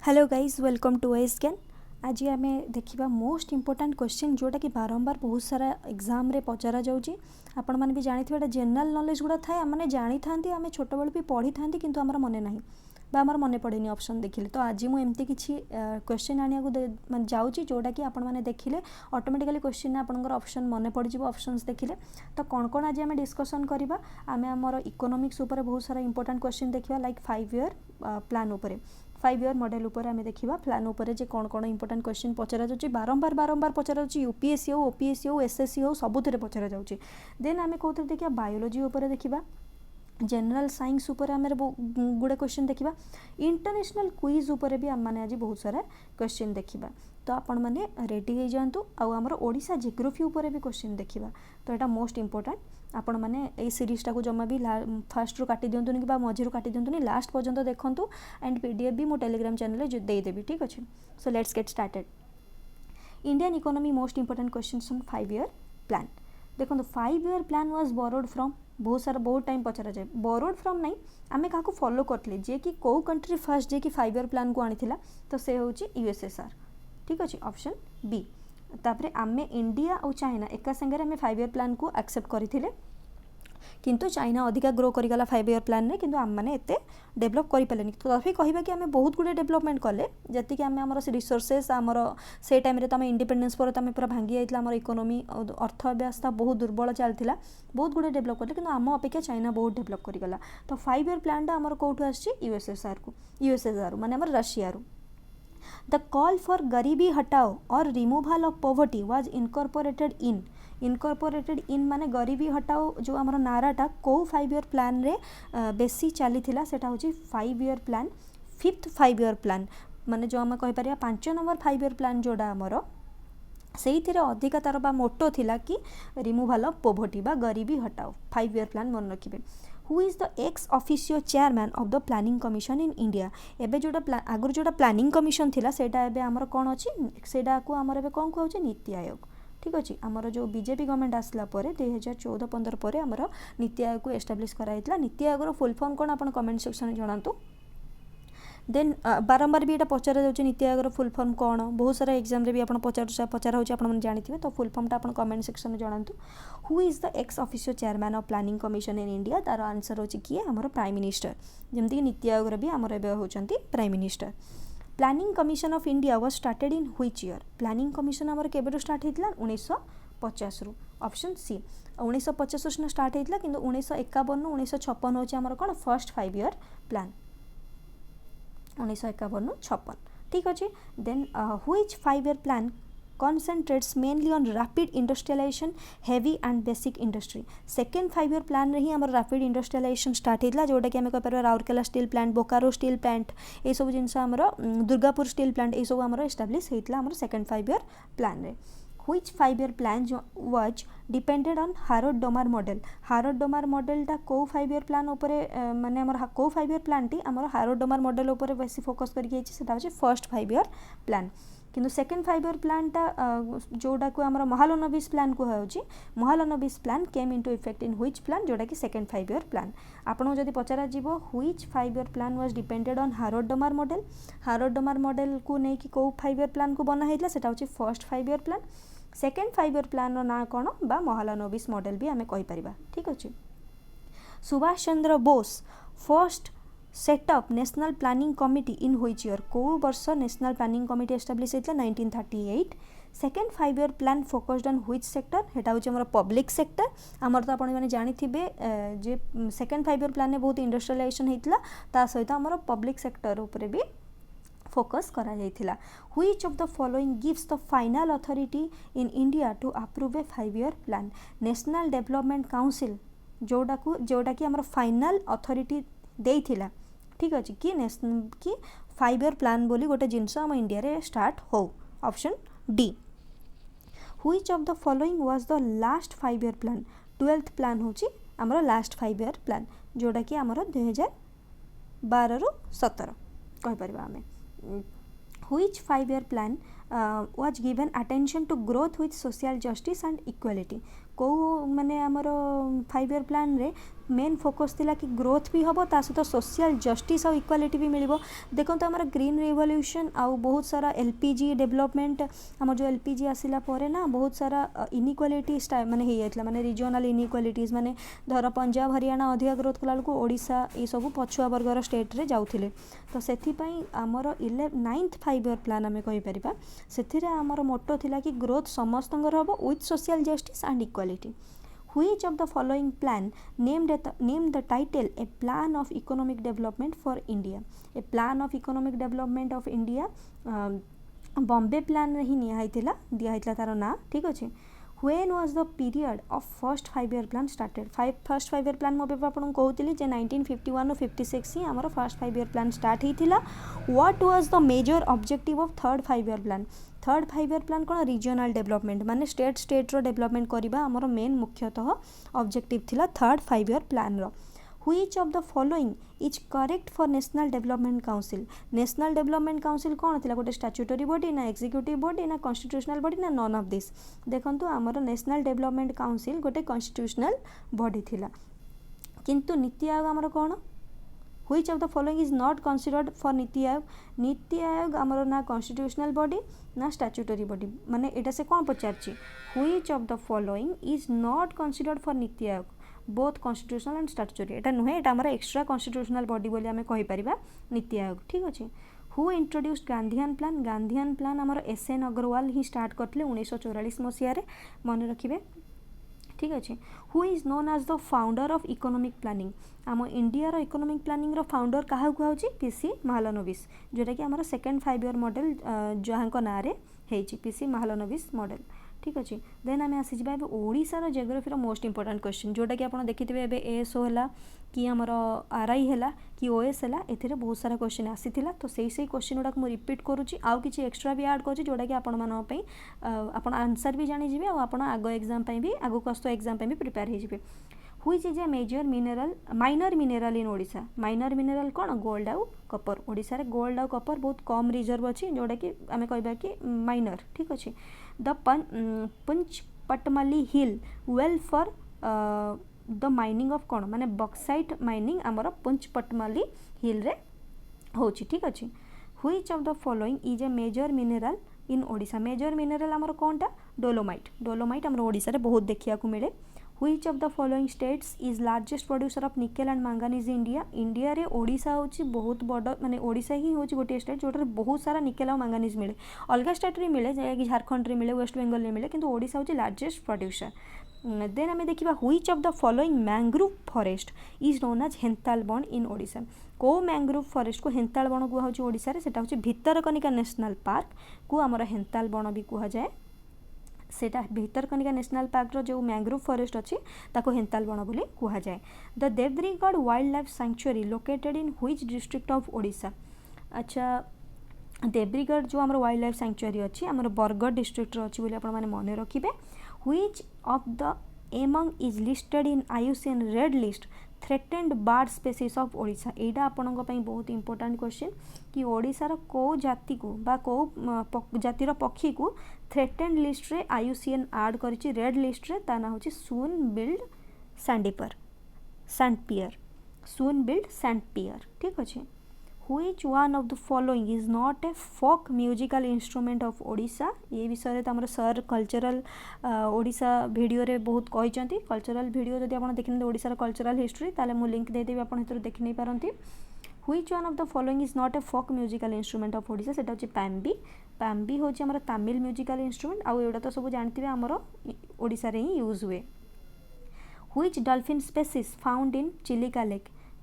Hello guys welcome to scan. आज आम देखा मोस्ट इंपोर्टाट क्वेश्चन जोटा कि बारंबार बहुत सारा एग्जाम रे पचरा जाऊँगी। आपण मैंने भी जानी थे जनरल नॉलेज गुड़ा थाए आम जानी था आम छोट बेलू भी पढ़ी था कि आम मन ना आमर मन पड़े ऑप्शन देखिले। तो आज मुझे किसी क्वेश्चन आने को जाऊँगी जोटा कि आपण मैंने देखिले ऑटोमेटिकली क्वेश्चन आपंकर ऑप्शन मन पड़ जाए ऑप्शंस देखिले। तो कौन कौन आज आम डिस्कसन करवा आम आमर इकोनॉमिक्स उपर बहुत सारा इंपोर्टेंट क्वेश्चन देखा लाइक 5 ईयर प्लान उपर 5 ईयर मॉडल उपर आम देखा प्लान उपर जे कौन कौन इंपोर्टेंट क्वेश्चन पचरा जाऊँगी बारंबार बारंबार पचरा जाऊँगी यूपीएससी हो ओपीएससी हो एसएससी हो सबुथ पचरा जाऊँगी। देन आम कौन देखा बायोलोजी उपर देखा जनरल साइंस उपर आम गुड़े क्वेश्चन देखा इंटरनेशनल क्विज उपर भी आम मैंने आज बहुत सारा क्वेश्चन देखा। तो आपण मैंने रेडी हो जातु आमर ओडिशा जियोग्राफी उपर भी क्वेश्चन देखा। तो यहाँ मोस्ट इंपोर्टेंट आपण मैंने ये सीरीजटा को जमा भी फास्ट रू काटी दिंतुनि कि मझी काटी दिंतुनि लास्ट पर्यंत देखूँ एंड पीडीएफ भी मो टेलीग्राम चैनल देदेवी। ठीक अच्छे so let's get started. Indian economy most important questions on 5 year plan. देखो 5 year plan was borrowed from बहुत सारा बहुत टाइम पचरा जाए बोरोड फ्रॉम नहीं आम क्या फॉलो करते जे कि कौ कंट्री फर्स्ट जे कि 5 ईयर प्लान को आनी तो से हूँ यूएसएसआर। ठीक अच्छे ऑप्शन बी। तापरे आमे इंडिया और चाइना एका संगे आम 5 ईयर प्लान को एक्सेप्ट करते किंतु चाइना अधिका ग्रो करीगला 5 ईयर प्लान किंतु आम मैंने एते डेभलप कर पारे। तो तभी कहबा कि आम बहुत गुड़े डेभलपमेंट कले जी कि आम रिसोर्सेस आमर से टाइम आम इंडिपेंडेंस पर आम पूरा भांगी जाइए आम इकोनॉमी अर्थव्यवस्था बहुत दुर्बल चलता बहुत गुड़े डेभलप कले कि आम अपेक्षा चाइना बहुत डेभलप करीगला। तो 5 ईयर प्लान आमर कौटू यूएसएसआर माने आमर रशिया। The call for गरीबी हटाओ और removal of poverty was incorporated in माने गरीबी हटाओ जो आमर नाराटा को 5 ईयर प्लान रे बेसी चली सेटा होची 5 year plan 5th 5 year plan माने जो आम कहि परिया 5 नंबर 5 ईयर प्लान जोड़ा आमर से अधिका तार बा मोटो थिला कि रिमूवल ऑफ पॉवर्टी बा गरीबी हटाओ 5 ईयर प्लान मन रखिबे। Who is the ex officio chairman of the planning commission in India. एबे जोड़ा आगुर जोड़ा प्लानिंग कमिशन थिला सेटा एबे आमर कौन अच्छी सेटा को आमर एबे कौन कहउचे नीति आयोग। ठीक अच्छे आमर जो बीजेपी गवर्नमेंट आसला 2014-15 पर आमर नीति आयोग को एस्टाब्लिश कराइतला। नीति आयोगर फुल फॉर्म कौन आप कमेंट सेक्शन में जनातु। देन बारंबार भी ये पचरा जाऊँगी नीति आयोगर फुल फॉर्म कौन बहुत सारा एग्जाम रे भी आप पचरा होची आपन जानिथिबे। तो फुल फॉर्मटा आप कमेंट सेक्शन में जनातु। Who is the ex official chairman of planning commission in India तार आंसर होची किए आमर प्राइम मिनिस्टर जमती नीति आयोग भी आमर एबे होचंती prime minister. Planning commission of India was started in which year. Planning commission आमर केबेटू स्टार्ट हेतला 1950 रु ऑप्शन सी 1950 स्टार्ट हेतला किंतु 1951 1956 होची आमर कोन फर्स्ट 5 ईयर प्लान 1951-56। ठीक अच्छे। Then which 5 year plan concentrates mainly on rapid industrialization heavy and basic industry। Second 5 year plan रे ही आमर रैपिड इंडस्ट्रियलाइजेशन स्टार्ट हेतला जोटा कि आम कह पार Rourkela steel plant Bokaro steel plant ये सब जिनस आमर दुर्गापुर स्टील प्लांट ये सब आमर एस्टाब्लिश हेतला आमर सेकेंड 5 ईयर प्लान रे। Which 5 year plan was depended on Harrod Domar model. Harrod Domar मॉडलटा को 5 ईयर प्लान उपरे माने हमर को 5 ईयर प्लान टी हमर हारोड-डोमार मॉडल उपरे बेसी फोकस करके सेटा होचे फर्स्ट 5 ईयर प्लान किंतु सेकेंड 5 ईयर प्लानटा जोड़ा को हमर महालनोबिस प्लान को होची Mahalanobis plan came into effect in which plan जोड़ा कि सेकेंड 5 ईयर प्लान। आपन जदि पचारा जीवो which 5 year plan was depended on Harrod Domar model Harrod Domar model को नै कि को 5 ईयर प्लान को बना हेतला सेटा होची first 5 year plan. Second 5 year plan ना कौन बा महालनोबिस मॉडल भी आम कहीपर। ठीक अच्छे। Subhash Chandra Bose first setup national planning committee in which year को वर्ष नेशनल प्लानिंग कमिटी एस्टाब्लिश होता 1938। Second 5 year plan focused on which sector हेटा होची हमर पब्लिक सेक्टर आमर तो आपण माने जानिथिबे जे सेकेंड 5 ईयर प्लान ने बहुत इंडस्ट्रियलाइजेशन हेतला ता सहित हमर पब्लिक सेक्टर ऊपर भी फोकस करा जाइथिला। Which of the following gives the final authority in India to approve a 5 year plan. National development council जोड़ा कि हमर फाइनल अथॉरिटी देइथिला। ठीक अच्छे कि नेशनल कि 5 ईयर प्लान बोली गोटे जिनस आम इंडिया रे स्टार्ट हो option D. Which of the following was the last 5 year plan. 12th plan होची हमर लास्ट 5 ईयर प्लान जोड़ा कि हमर 2012 रु 17 कहि परबा हमें। Which 5 year plan was given attention to growth with social justice and equality। को माने आमर 5 ईयर प्लान रे मेन फोकस थिला कि ग्रोथ भी हम ता सहित सोशल जस्टिस और इक्वालिटी भी मिल देखो तो आम ग्रीन रिवोल्यूशन आउ बहुत सारा एलपीजी डेवलपमेंट आम जो एलपीजी आसिला परे ना बहुत सारा इनइक्वालिटी माने हो जाता माने रिजनल इनइक्वालिटीज माने धर पंजाब हरियाणा अधिक ग्रोथ कला बेलू ओडिशा ये सब पछुआ वर्गर स्टेट रे जाउथिले तो सेथिपई आमर 9th 5 year प्लान आम कहीपर से आमर मोटो थिला कि ग्रोथ समस्तंकर हम with social justice and equality Which of the following plan name the title a plan of economic development for India? A plan of economic development of India Bombay plan ही निया दिया तार ना ठीक अच्छे When was the period of first 5 year plan started? First 5 year plan मो आपको कहूली 1951 56 ही आमर first 5 year plan start होता What was the major objective of third 5 year plan? Third 5 year plan कौन रीजनल डेवलपमेंट माने स्टेट रो development करवा आमर main मुख्यतः ऑब्जेक्टिव थिला थर्ड 5 year प्लान रो Which of the following is correct for National Development Council? National Development Council कौन थिला गोटे स्टैट्यूटरी बॉडी ना एग्जीक्यूटिव बॉडी ना कॉन्स्टिट्यूशनल बॉडी ना नॉन ऑफ दिस देखंतु आमर नेशनल डेवलपमेंट काउंसिल गोटे कॉन्स्टिट्यूशनल बॉडी थिला किंतु नीति आयोग आमर कौन Which of the following is not considered for NITI Aayog आमर ना कॉन्स्टिट्यूशनल बॉडी ना स्टैट्यूटरी बॉडी माने एटा से कौन पचारची Which of the following is not considered for NITI Aayog both constitutional and statutory एटा नुहे एटा आमर एक्स्ट्रा कॉन्स्टिट्यूशनल बॉडी बोली आमे कहि परिबा नीति आयोग ठीक अछि हु इंट्रोड्यूस्ड गांधीयन प्लान आमर एसएन अग्रवाल ही स्टार्ट करथिले 1944 मसिया रे मन रखिबे ठीक अच्छे who is known as the founder of economic planning आम इंडिया रो इकोनॉमिक प्लानिंग रो फाउंडर क्या कहूँ पीसी महालनोबिस जोटा कि आमर सेकेंड 5 year मॉडल जहाँ ना रे पीसी महालनोबिस मॉडल ठीक अच्छे देन आम आसीजा ए ओडिशार जियोग्राफी मोस्ट इंपोर्टेंट क्वेश्चन जोटा कि आप देखिथे एवं एएसओ है कि आमर आरआई है कि ओएस है ए बहुत सारा क्वेश्चन आसी तो से क्वेश्चन गुड़ाक मुझे रिपीट करुँची आउ कि एक्सट्रा भी ऐड करुँची जोटा कि आपण आंसर भी जानीजे और आग एग्जाम भी आगक आसुवा एग्जाम भी प्रिपेयर हो Which is a major minor mineral in Odisha minor mineral कौन गोल्ड आउ कपर ओडिशा रे गोल्ड आउ कपर बहुत कम रिजर्व अच्छी जोटा कि आम कहबा कि माइनर ठीक अच्छे the Panchpatmali hill well for the mining of कौन माने बक्साइट माइनिंग आमर पुंचपटमली हिल रे होची ठीक अच्छे Which of the following is a major mineral in Odisha major mineral आमर कौनटा डोलोमाइट आमर ओडिशा रे बहुत देखिया को मिले Which of the following states is largest producer of nickel and manganese in India? India रे ओडिशा होची बहुत बड़ माने ओडिशा ही होची गोटे स्टेट जोटर बहुत सारा निकेल और मैंगानीज मिले अलग स्टेट रे मिले जैसे झारखंड रे मिले वेस्ट बेंगल रे मिले किंतु ओडिशा होची लार्जेस्ट प्रोड्यूसर देन आम देखा Which of the following mangrove forest is known as Hental Ban in Odisha को मैंग्रोव फॉरेस्ट को हेंताल बन कहूँ ओडिशा रे सेटा होची भितरकनिका नेशनल पार्क को आमर हेंताल बन भी कह जाए सेटा भितरकनिका नेशनल पार्क रो जो मैंग्रोव फॉरेस्ट अच्छी ताको हेंताल बन बोली कह जाए the Debrigarh wildlife sanctuary located in which district of Odisha अच्छा देवरीगढ़ जो आम वाइल्ड लाइफ सैंक्चुरी अच्छी आम बरगढ़ डिस्ट्रिक्ट अच्छी बोली आपने मन रखिए which of the among is listed in IUCN red list threatened bird species of Odisha एटा आपनों पई बहुत इंपोर्टेंट क्वेश्चन कि ओडिशार को जाति को बा को जातिर पक्षी को थ्रेटेन्ड लिस्ट रे IUCN ऐड करिछि रेड लिस्ट रे ता ना होछि सून बिल्ड सैंडपियर ठीक अछि Which one of the following is not a folk musical instrument of Odisha ये विषय तो आम सर कल्चरल ओडिशा वीडियो रे बहुत कहते कल्चरल वीडियो जब आप देखने ओडिशार कल्चरल हिस्ट्री ताले मु लिंक देदेवी आप देखि नहीं पारती Which one of the following is not a folk musical instrument of Odisha सेटा होछि पैम्बी होछि हमर तमिल म्यूजिकल इंस्ट्रूमेंट आउ एटा तो सब जानथिबे हमर ओडिशा रे ही यूज हुए Which dolphin species found in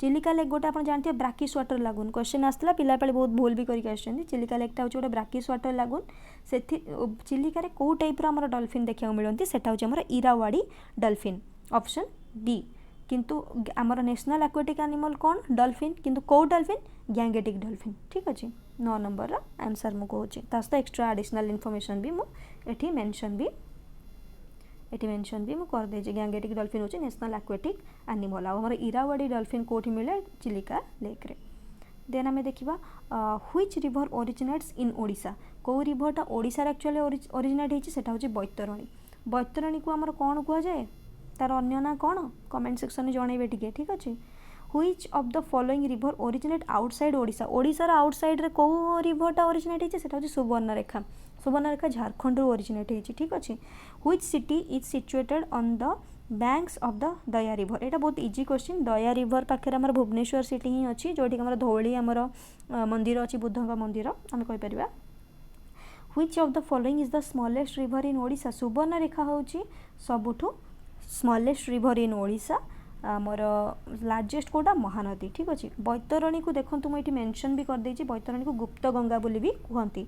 Chilika lake गोटे आप जानते हैं ब्राकिस वाटर लागून क्वेश्चन आसला पिला बहुत भूल भी करके आछन चिलिका लेकटा होछि गोटे ब्राकिस वाटर लागून से चिलिका रे को टाइप रो हमर डॉल्फिन देखा मिलती सेटा होछि हमर इरावाड़ी डॉल्फिन ऑप्शन बी किंतु हमर नेशनल एक्वेटिक एनिमल कौन डॉल्फिन किंतु को डॉल्फिन गैंगेटिक डॉल्फिन ठीक अच्छे 9 नंबर रो आंसर मु कहूँ तास्त एक्स्ट्रा एडिशनल इनफॉरमेशन भी मुझे मेंशन भी मुझे कर दे गैंगेटिक डॉल्फिन होची नेशनल एक्वेटिक एनिमल आमर इरावाड़ी डॉल्फिन कोठी मिले चिलिका लेक रे देन आम देखा व्हिच रिवर ओरिजिनेट्स इन ओडिशा को रिवरटा ओडिशा एक्चुअली ओरिजिनेट होती है बैतरणी को आमर कौन कह जाए तार अन्य ना कौन कमेंट सेक्शन में जनइबे टिके ठीक अच्छे। Which of the following river originate outside Odisha ओडिशार आउटसाइड रे को रिवरटा ओरिजिनेट होइছে सेटा होची सुवर्णरेखा सुवर्णरेखा झारखंड रो ओरिजिनेट होइଛି ठीक अच्छे। Which city is situated on the banks of the Daya river एटा बहुत इजी क्वेश्चन दया रिवर पाखे आम भुवनेश्वर सिटी ही अच्छी जोटी आम धौली आमर मंदिर अच्छी बुद्धंग मंदिर आम कहीपर। Which of the following is the smallest river in Odisha Subarnarekha होची सबुठु स्मॉलेस्ट रिवर इन ओडिशा आमर लार्जेस्ट कोटा महानदी ठीक अच्छे। बैतरणी को देखो मुझे मेंशन भी कर देछि बैतरणी को गुप्त गंगा बोली भी कहती।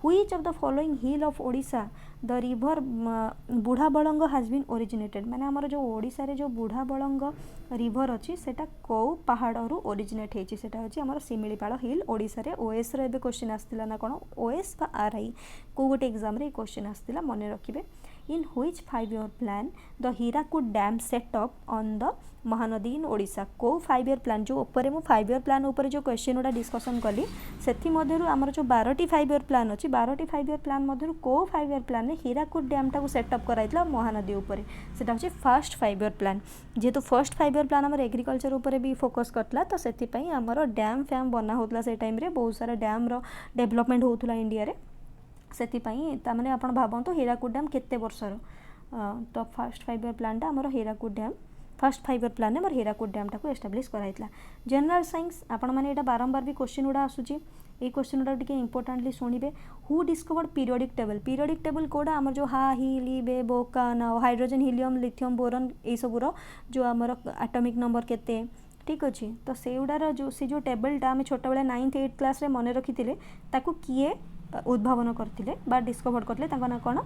Which of the following hill of Odisha the river बुढ़ा बड़ंग हैज बीन ओरिजिनेटेड माने आमर जो ओडिशा रे जो बुढ़ा बड़ंग रिवर अच्छी सेटा को पहाड़ रु ओरिजिनेट होइछि सेटा होछि आमर सिमिलीपाल हिल ओडिशा रे। ओएस रे एबे क्वेश्चन आस्तिला ना कोन ओएस बा आरआई को गोटे एग्जाम रे क्वेश्चन आस्तिला मने रखिबे। In which 5 year plan the Hirakud dam set up on the Mahanadi in Odisha को 5 year प्लान जो ऊपर मु 5 year प्लान ऊपर जो क्वेश्चन गुड़ा डिस्कसन कली सेथि मध्यरु आमर जो 12टी 5 year प्लान अछि 12टी 5 year प्लान मध्यरु को 5 year प्लान ने हीराकुद डैम टाको सेटअप कराइतला महानदी ऊपर सेटा होछि फर्स्ट 5 year प्लान जेतु फर्स्ट 5 year प्लान आमर एग्रीकल्चर ऊपर भी फोकस करतला तो सेथि पई आमर डैम फैम बना होतला से टाइम रे बहुत सारा डैम रो डेवलपमेंट होतला इंडिया रे सेथिपाई तामाने आपण भाबंतु हीराकुद डैम केते वर्षर तो फर्स्ट 5 year प्लान टा हमर Hirakud dam first 5 year plan हमर हीराकुद डैम टाको एस्टाब्लिश कराइतला। जनरल साइंस आपण माने एटा बारंबार भी क्वेश्चन उडा आसुची ए क्वेश्चन उडा टिके इंपोर्टेंटली सुनिबे। हु डिस्कवर्ड पीरियोडिक टेबल कोडा हमर जो हा ही ली बे बोका ना हाइड्रोजन हीलियम लिथियम बोरन ए सबुरो जो हमर एटॉमिक नंबर केते ठीक अच्छे। तो से गुडार जो से जो टेबलटा आम छोट बेले 9th 8th क्लास रे मन रखी ताकू किए उद्भावन करते बा डिस्कवर करते ना कौन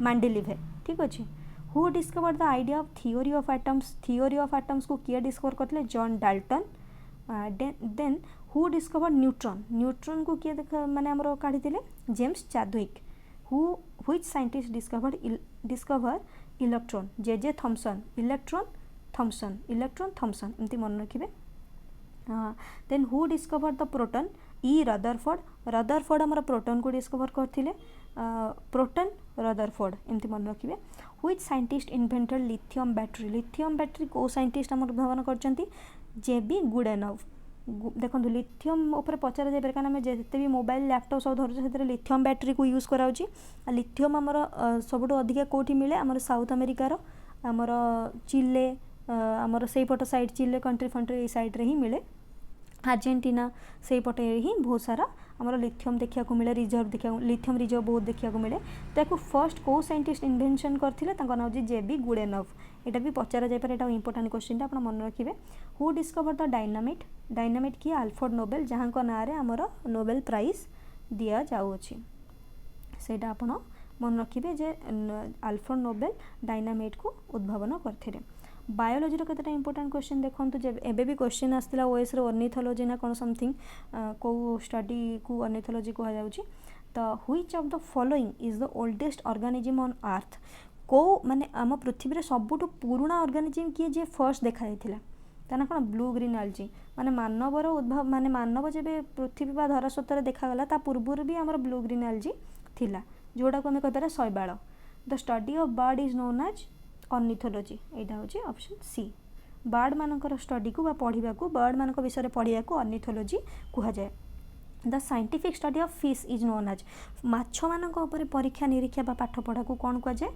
मांडेलिव ठीक अच्छे। Who discovered the idea of theory of atoms को किए डिस्कवर करते John Dalton. Then who discovered neutron को किए माने हमरो काढी James Chadwick. Which scientist discover electron J Thomson electron Thomson एमती मन रखिए। Then who discovered the proton E Rutherford आमर प्रोटॉन को डिस्कवर करथिले प्रोटॉन रदरफोर्ड एमती मन रखिए। Which scientist invented lithium battery को साइंटिस्ट आमर उद्भावन करचंती जेबी गुडेनव। देखो लिथियम ऊपर पचार जाए कारण आम जिते भी मोबाइल लैपटॉप सब धरुचे से लिथियम बैटरी को यूज कराउची। लिथियम आमर सबुठ अधिका कोठी मिले आमर साउथ अमेरिकार आमर चिले आमर से पट साइड चिले कंट्री फंट्री ये साइड रे ही मिले अर्जेंटीना से पटे ही बहुत सारा आमर लिथियम देखा मिले रिजर्व देखा लिथियम रिजर्व बहुत देखा मिले। तो फर्स्ट को साइंटिस्ट इन्वेंशन करथिले तांका नाम जेबी गुडेनव। एटा भी पचारा जाय पारे एटा इंपोर्टेंट क्वेश्चन टा आपण मन रखिबे। हु डिस्कवर द डायनामाइट की अल्फ्रेड नोबेल जहां को नारे आमर नोबेल प्राइज दिया जाउछि सेटा आपण मन रखिबे जे अल्फ्रेड नोबेल डायनामाइट को उद्भावन करथिले। बायोलोजी रो केतेटा इंपोर्टेंट क्वेश्चन देखंतु जे एबे भी क्वेश्चन आस्तिला ओएस रो ऑर्निथोलॉजी ना कोन समथिंग को स्टडी को ऑर्निथोलॉजी कहा जाउछि। तो which of the following is the oldest organism on earth को माने आम पृथ्वी रे सबुठु पुराना ऑर्गेनिज्म किए जे फर्स्ट देखा जायतिला ताना कोन ब्लू ग्रीन एल्गी माने मानवर उद्भव माने मानव जेबे पृथ्वी बा धरा सतरे देखा गला ता पूर्व भी हमर ब्लू ग्रीन एल्गी थिला जोडा को हमें कहबेरा शैवाल। The study of bird is known as ornithology एटा होची ऑप्शन सी। बर्ड मानकर स्टडी को बा पढ़िबा को बर्ड मानक विषय रे पढ़िया को ऑर्निथोलॉजी कहा जाए। The scientific study of fish is known as माछ मानक ऊपर परीक्षा निरीक्षा बा पाठ पढ़ा को कौन कहा जाए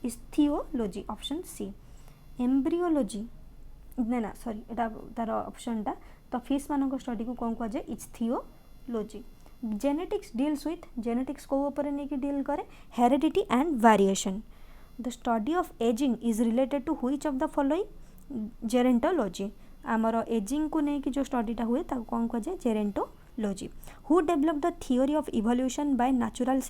इस्थियोलॉजी ऑप्शन सी। एम्ब्रियोलॉजी ना सॉरी एटा तार ऑप्शन टा तो फिश मानक स्टडी को कौन कहा जाए ichthyology. Genetics deals with genetics को ऊपर नहीं कि डील करे heredity and variation. The study of ageing is related to which of the following gerontology आमर एजिंग को नहीं कि जो स्टडीटा हुए ताको कौन कहा जाए gerontology. Who develop the theory of evolution by natural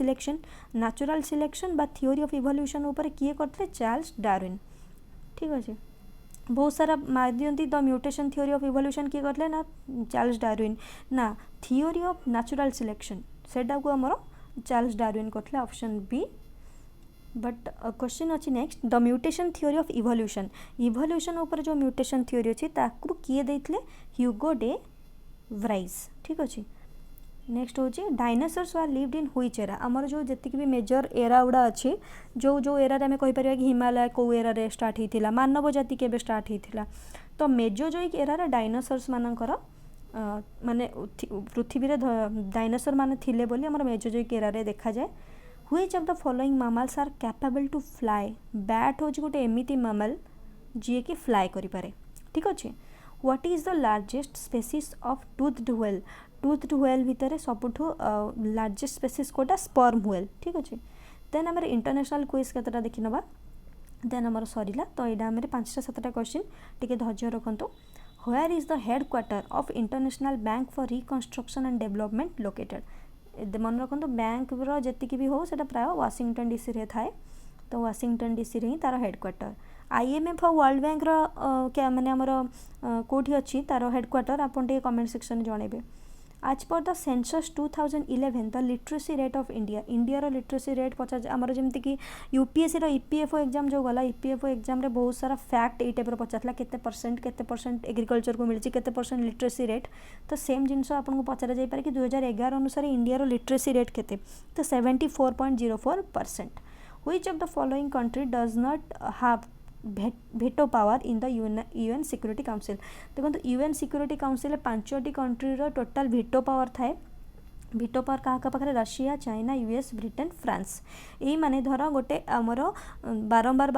selection बा थियोरी ऑफ इवोल्यूशन ऊपर किए करते चार्ल्स डार्विन ठीक अच्छे। बहुत सारा मार दियंती the mutation theory of evolution किए करले ना चार्ल्स डार्विन ना थियोरी ऑफ नेचुरल सिलेक्शन सेटा को हमर चार्ल्स डार्विन करले ऑप्शन बी। बट क्वेश्चन अच्छी next the mutation theory of evolution ऊपर जो म्यूटेशन थियोरी अच्छी ताकू किए देथिले ह्यूगो डे व्राइज ठीक अच्छे। नेक्स्ट हूँ dinosaurs were lived in which era आमर जो जी भी मेजर एरा गुड़ा अच्छी जो जो एरा आम कहीपर कि हिमालय कौ एरा स्टार्ट होता मानव जाति के स्टार्ट होता तो मेजोजोइक एरा डायनासोर्स मानकर माने पृथ्वी डायनासोर माने थिले बोली आमर मेजोजोइक एरा रे देखा जाए which of the following mammals are capable to fly bat हूँ गोटे एमती मामल जी कि फ्लाई करें ठीक अच्छे what is the largest species of toothed whale भितर सबुठू लार्जेस्ट स्पेसीज कोटा स्पर्म व्हेल ठीक अच्छे देन आम इंटरनेशनल क्विज केतटा देखी नवा देन आमर सरला तो यहाँ आम 5टा 7टा क्वेश्चन टी धैर्य रखु where is the headquarter of international bank for reconstruction and development located मन रखु बैंक जी भी हो सो प्राय वाशिंगटन डीसी रे थाए तो वाशिंगटन डीसी रे ही तार हेडक्वार्टर आईएमएफ और वर्ल्ड बैंक क्या माने आमर कोठी अच्छी तार हेडक्वार्टर आपन टे कमेंट सेक्शन जणेबे आज पर the census 2011 the literacy rate of India literacy rate पचार आमर जमती कि यूपीएससी ईपीएफओ एग्जाम जो गला ईपीएफओ एग्जाम रे बहुत सारा फैक्ट ये टाइप पचारा केते परसेंट एग्रीकल्चर को मिली केते परसेंट लिटरेसी रेट तो सेम जिनस आपको पचारा जाई पारे कि 2011 अनुसार इंडिया लिटरेसी रेट केते तो 74.04%। Which of the following country does not have veto power in the UN security council देखो यूएन सिक्योरिटी काउंसिल 5टी कंट्रीर टोटाल भेटो पावर थाए भेटो पावर क्या पाखे Russia China US Britain France यही माने धर गोटे आमर बारंबार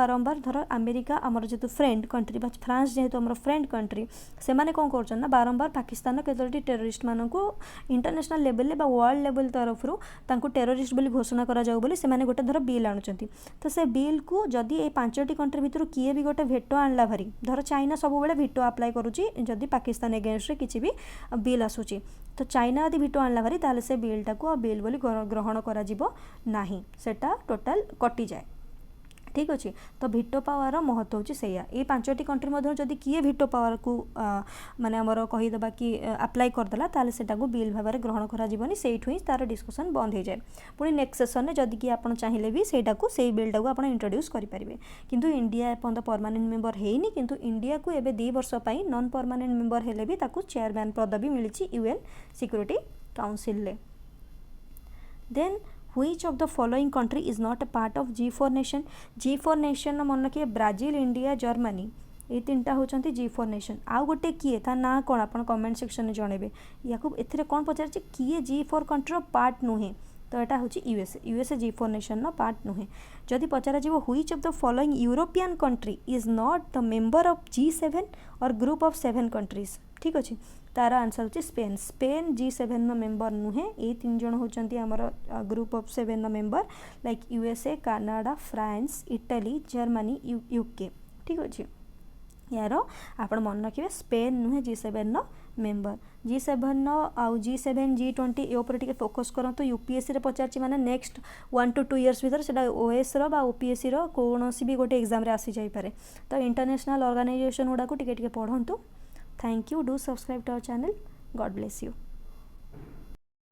धर अमेरिका आमर जेतु फ्रेंड कंट्री फ्रांस जेहेतु आमर फ्रेंड कंट्री से माने कौन कर बारंबार पाकिस्तान केतोटी टेररिस्ट मानक इंटरनेशनल लेवल बा वर्ल्ड लेवल तरफ टेररिस्ट बोली घोषणा करा जाऊ बोली से माने गोटे धर बिल आणुचंती तो से बिल को जदि ए 5टी कंट्री भितर किए भी गोटे भेटो आणला भारी धर चाइना सब बेले भेटो अप्लाई करुची जदि पाकिस्तान एगेंस्ट रे किछि भी बिल आसुची तो चाइना यदि भेटो आणला भारी ताले से बिल टाको बिल बोली ग्रहण करा जिवो नाही सेटा टोटाल कटि जाए ठीक अच्छे तो भिटो पावर महत्व होची सेया ये 5टी कंट्री मध्य जदि किए भिटो पावर को माने हमर कहीदेबा कि अप्लाई करदेला ताले सेटा को बिल भाव में ग्रहण करा जिवनी सेठु ही तार डिस्कशन बंद हो जाए पुणी नेक्स्ट सेशन में जदि कि आपन चाहिए भी सेटा को सेई बिल टाको आपन इंट्रोड्यूस करि परिबे किंतु इंडिया एपन परमानेंट मेंबर हेनी किंतु इंडिया को एबे 2 वर्ष पई नॉन परमानेंट मेंबर हेले भी ताको चेयरमैन पदवी मिलिछि यूएन सिक्योरिटी काउंसिल ले। Then which of the following country is not a part of G4 nation मन किए ब्राजिल इंडिया जर्मनी ये 3टा होचंती G4 नेशन आउ गोटे किए ता ना कौन आप कमेंट सेक्शन में जनइबे या एथिरे कौन पचार किए G4 कंट्री पार्ट नुहे तो यहाँ हूँ यूएसए G4 नेशन पार्ट नुहे जदि पचार which of the following European country is not the member of G7 और ग्रुप ऑफ 7 कंट्रीज ठीक अच्छे तार आंसर होची स्पेन G7 मेंबर नुहे ये 3 जन होचंती हमर group of 7 member like USA Canada France Italy Germany UK ठीक अच्छे यार आपण मन रखिए स्पेन नुहे G7 मेंबर G7 आउ G7 G20 ये ऊपर टिके फोकस करंतु यूपीएससी रे पचारची माने नेक्स्ट 1 to 2 इयर्स भीतर सेटा ओएस रो बा ओपीएससी रो कोनोसी भी गोटे एग्जाम रे आसी जाई पारे तो इंटरनेशनल ऑर्गेनाइजेशन गुडा को टिके टिके पढंतु। Thank you do subscribe to our channel God bless you.